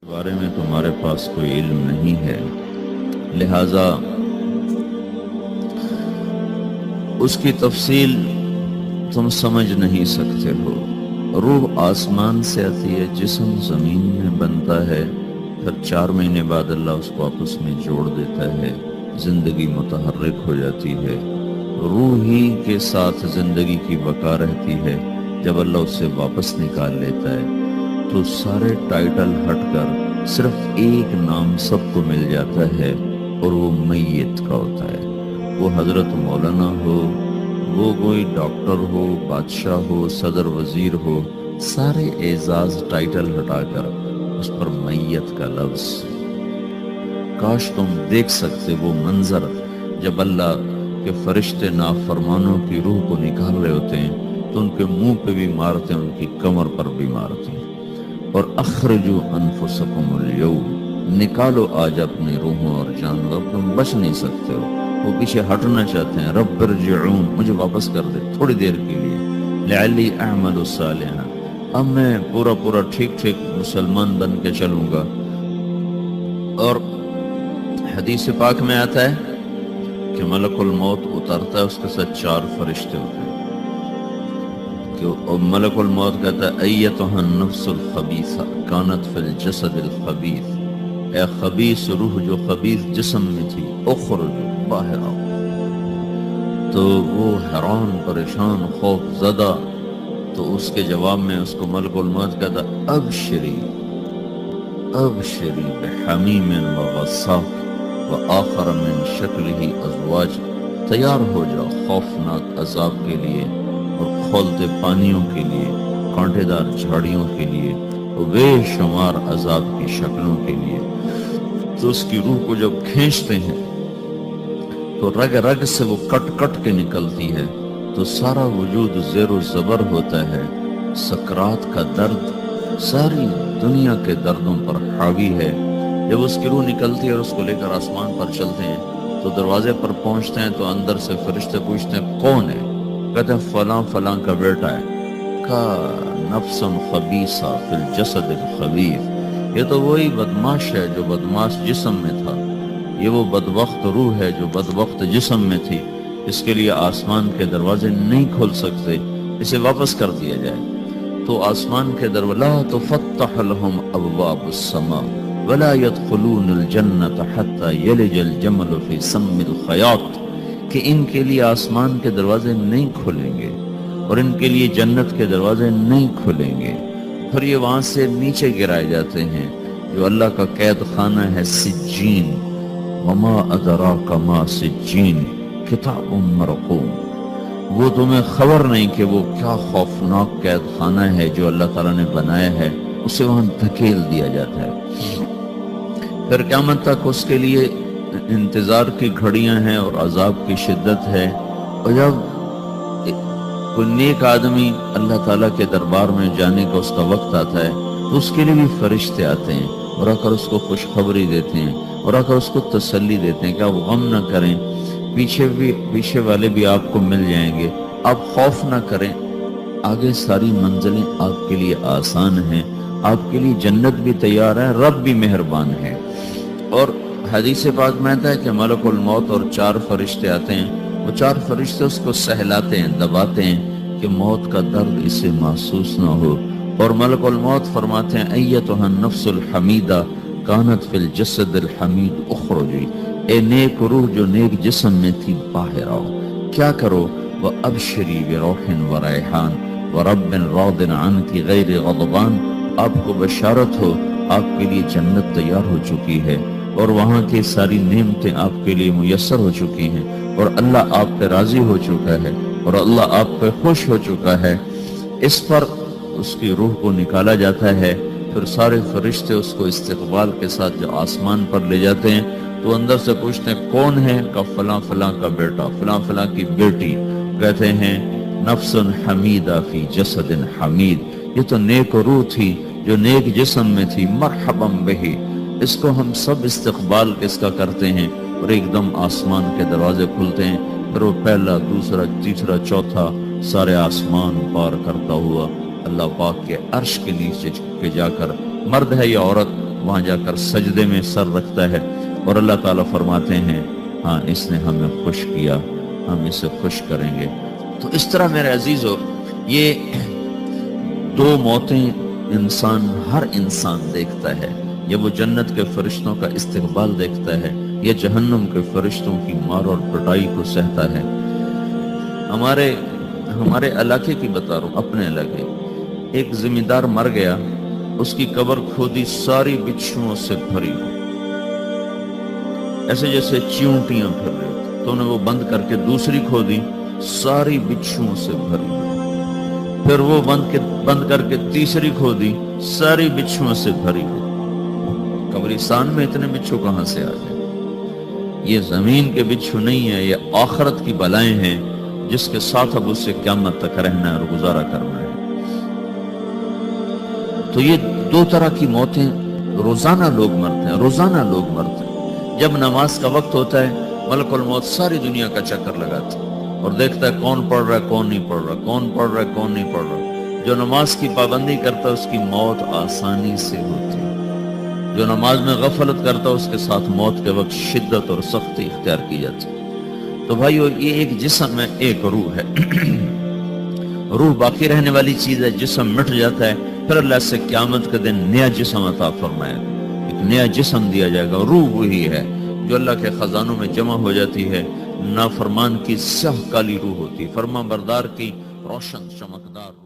بارے میں تمہارے پاس کوئی علم نہیں ہے، لہذا اس کی تفصیل تم سمجھ نہیں سکتے ہو۔ روح آسمان سے آتی ہے، جسم زمین میں بنتا ہے، پھر 4 مہینے بعد اللہ اس کو آپس میں جوڑ دیتا ہے، زندگی متحرک ہو جاتی ہے۔ روح ہی کے ساتھ زندگی کی بقا رہتی ہے۔ جب اللہ اسے واپس نکال لیتا ہے تو سارے ٹائٹل ہٹ کر صرف ایک نام سب کو مل جاتا ہے، اور وہ میت کا ہوتا ہے۔ وہ حضرت مولانا ہو، وہ کوئی ڈاکٹر ہو، بادشاہ ہو، صدر وزیر ہو، سارے اعزاز ٹائٹل ہٹا کر اس پر میت کا لفظ۔ کاش تم دیکھ سکتے وہ منظر جب اللہ کے فرشتے نافرمانوں کی روح کو نکال رہے ہوتے ہیں تو ان کے منہ پہ بھی مارتے ہیں، ان کی کمر پر بھی مارتے ہیں۔ اور اخرجوا انفسکم اليوم، نکالو آج اپنی روحوں اور جانوں، اب تم بچ نہیں سکتے ہو۔ وہ پیچھے ہٹنا چاہتے ہیں، رب ارجعون، مجھے واپس کر دے تھوڑی دیر کے لیے، لعلی اعمل صالحا، اب میں پورا ٹھیک مسلمان بن کے چلوں گا۔ اور حدیث پاک میں آتا ہے کہ ملک الموت اترتا ہے، اس کے ساتھ 4 فرشتے ہوتے ہیں، کہ ملک الموت کہتا ہے ایتھا النفس الخبیثہ کانت فی الجسد الخبیث، اے خبیث روح جو خبیث جسم میں تھی، اخرج، باہر آؤ۔ تو وہ حیران، پریشان، خوف زدہ، تو اس کے جواب میں اس کو ملک الموت کہتا ابشری ابشری بحمیم وغساق وآخر من شکلہ ازواج، تیار ہو جاؤ خوفناک عذاب کے لیے اور کھولتے پانیوں کے لیے، کانٹے دار جھاڑیوں کے لیے، بے شمار عذاب کی شکلوں کے لیے۔ تو اس کی روح کو جب کھینچتے ہیں تو رگ رگ سے وہ کٹ کے نکلتی ہے، تو سارا وجود زیر و زبر ہوتا ہے، سکرات کا درد ساری دنیا کے دردوں پر حاوی ہے۔ جب اس کی روح نکلتی ہے اور اس کو لے کر آسمان پر چلتے ہیں تو دروازے پر پہنچتے ہیں تو اندر سے فرشتے پوچھتے ہیں کون ہے؟ کہتے ہیں فلاں فلاں کا بیٹا ہے۔ کا نفس خبیثہ فی الجسد الخبیث، یہ تو وہی بدماش ہے جو بدماش جسم میں تھا، یہ وہ بدبخت روح ہے جو بدبخت جسم میں تھی، اس کے لیے آسمان کے دروازے نہیں کھل سکتے، اسے واپس کر دیا جائے۔ تو آسمان کے دروازے لا تفتح لهم ابواب السماء ولا يدخلون الجنة حتى يلج الجمل في سم الخياط، کہ ان کے لیے آسمان کے دروازے نہیں کھلیں گے اور ان کے لیے جنت کے دروازے نہیں کھلیں گے، پھر یہ وہاں سے نیچے گرائے جاتے ہیں جو اللہ کا قید خانہ ہے، سجین، وما ادراک ما سجین کتاب مرقوم۔ وہ تمہیں خبر نہیں کہ وہ کیا خوفناک قید خانہ ہے جو اللہ تعالیٰ نے بنایا ہے، اسے وہاں دھکیل دیا جاتا ہے۔ پھر قیامت تک اس کے لیے انتظار کی گھڑیاں ہیں اور عذاب کی شدت ہے۔ اور جب کوئی نیک آدمی اللہ تعالیٰ کے دربار میں جانے کا اس کا وقت آتا ہے تو اس کے لیے بھی فرشتے آتے ہیں اور آ کر اس کو خوشخبری دیتے ہیں اور آ کر اس کو تسلی دیتے ہیں کہ آپ غم نہ کریں، پیچھے والے بھی آپ کو مل جائیں گے، آپ خوف نہ کریں، آگے ساری منزلیں آپ کے لیے آسان ہیں، آپ کے لیے جنت بھی تیار ہے، رب بھی مہربان ہے۔ اور حدیث پاک میں آتا ہے کہ ملک الموت اور 4 فرشتے آتے ہیں، وہ 4 فرشتے اس کو سہلاتے ہیں، دباتے ہیں کہ موت کا درد اسے محسوس نہ ہو، اور ملک الموت فرماتے ہیں ایتھا النفس الحمیدہ کانت فی الجسد الحمید اخرجی، اے نیک روح جو نیک جسم میں تھی، باہر آؤ۔ کیا کرو؟ وَأَبْشِرِي بِرَوْحٍ وَرَيْحَانٍ وَرَبٍّ رَاضٍ عَنْكِ غَيْرِ غَضْبَانٍ، آپ کو بشارت ہو، آپ کے لیے جنت تیار ہو چکی ہے اور وہاں کی ساری نعمتیں آپ کے لیے میسر ہو چکی ہیں، اور اللہ آپ پہ راضی ہو چکا ہے اور اللہ آپ پہ خوش ہو چکا ہے۔ اس پر اس کی روح کو نکالا جاتا ہے، پھر سارے فرشتے اس کو استقبال کے ساتھ جو آسمان پر لے جاتے ہیں تو اندر سے پوچھتے ہیں کون ہے؟ کا فلاں فلاں کا بیٹا، فلاں فلاں کی بیٹی۔ کہتے ہیں نفس حمیدہ فی جسد حمید، یہ تو نیک روح تھی جو نیک جسم میں تھی، مرحبا بہی، اس کو ہم سب استقبال کس کا کرتے ہیں، اور ایک دم آسمان کے دروازے کھلتے ہیں، پھر وہ پہلا، دوسرا، تیسرا، چوتھا سارے آسمان پار کرتا ہوا اللہ پاک کے عرش کے نیچے کے جا کر، مرد ہے یا عورت، وہاں جا کر سجدے میں سر رکھتا ہے اور اللہ تعالیٰ فرماتے ہیں ہاں اس نے ہمیں خوش کیا، ہم اسے خوش کریں گے۔ تو اس طرح میرے عزیزو یہ دو موتیں ہر انسان دیکھتا ہے، یا وہ جنت کے فرشتوں کا استقبال دیکھتا ہے یا جہنم کے فرشتوں کی مار اور پٹائی کو سہتا ہے۔ ہمارے علاقے کی بتا رہا ہوں، اپنے علاقے، ایک زمیندار مر گیا، اس کی قبر کھودی ساری بچھوؤں سے بھری، ایسے جیسے چیونٹیاں پھر رہی ہوتی، تو انہیں وہ بند کر کے دوسری کھودی، ساری بچھوؤں سے بھری، پھر وہ بند کر کے تیسری کھودی، ساری بچھوؤں سے بھری ہوئی۔ قبرستان میں اتنے بچھو کہاں سے آ گئے؟ یہ زمین کے بچھو نہیں ہے، یہ آخرت کی بلائیں ہیں جس کے ساتھ اب اسے قیامت تک رہنا ہے اور گزارا کرنا ہے۔ تو یہ دو طرح کی موتیں روزانہ لوگ مرتے ہیں، روزانہ لوگ مرتے ہیں۔ جب نماز کا وقت ہوتا ہے ملک الموت ساری دنیا کا چکر لگاتا ہے اور دیکھتا ہے کون پڑھ رہا ہے کون نہیں پڑھ رہا، کون پڑھ رہا ہے کون نہیں پڑھ رہا۔ جو نماز کی پابندی کرتا ہے اس کی موت آسانی سے ہوتی ہے، جو نماز میں غفلت کرتا ہے اس کے ساتھ موت کے وقت شدت اور سختی اختیار کی جاتی ہے۔ تو بھائیو یہ ایک جسم ہے، ایک روح ہے۔ روح باقی رہنے والی چیز ہے، جسم مٹ جاتا ہے، پھر اللہ سے قیامت کے دن نیا جسم عطا فرمائے گا، ایک نیا جسم دیا جائے گا۔ روح وہی ہے جو اللہ کے خزانوں میں جمع ہو جاتی ہے، نافرمان کی سیاہ کالی روح ہوتی ہے، فرما بردار کی روشن چمکدار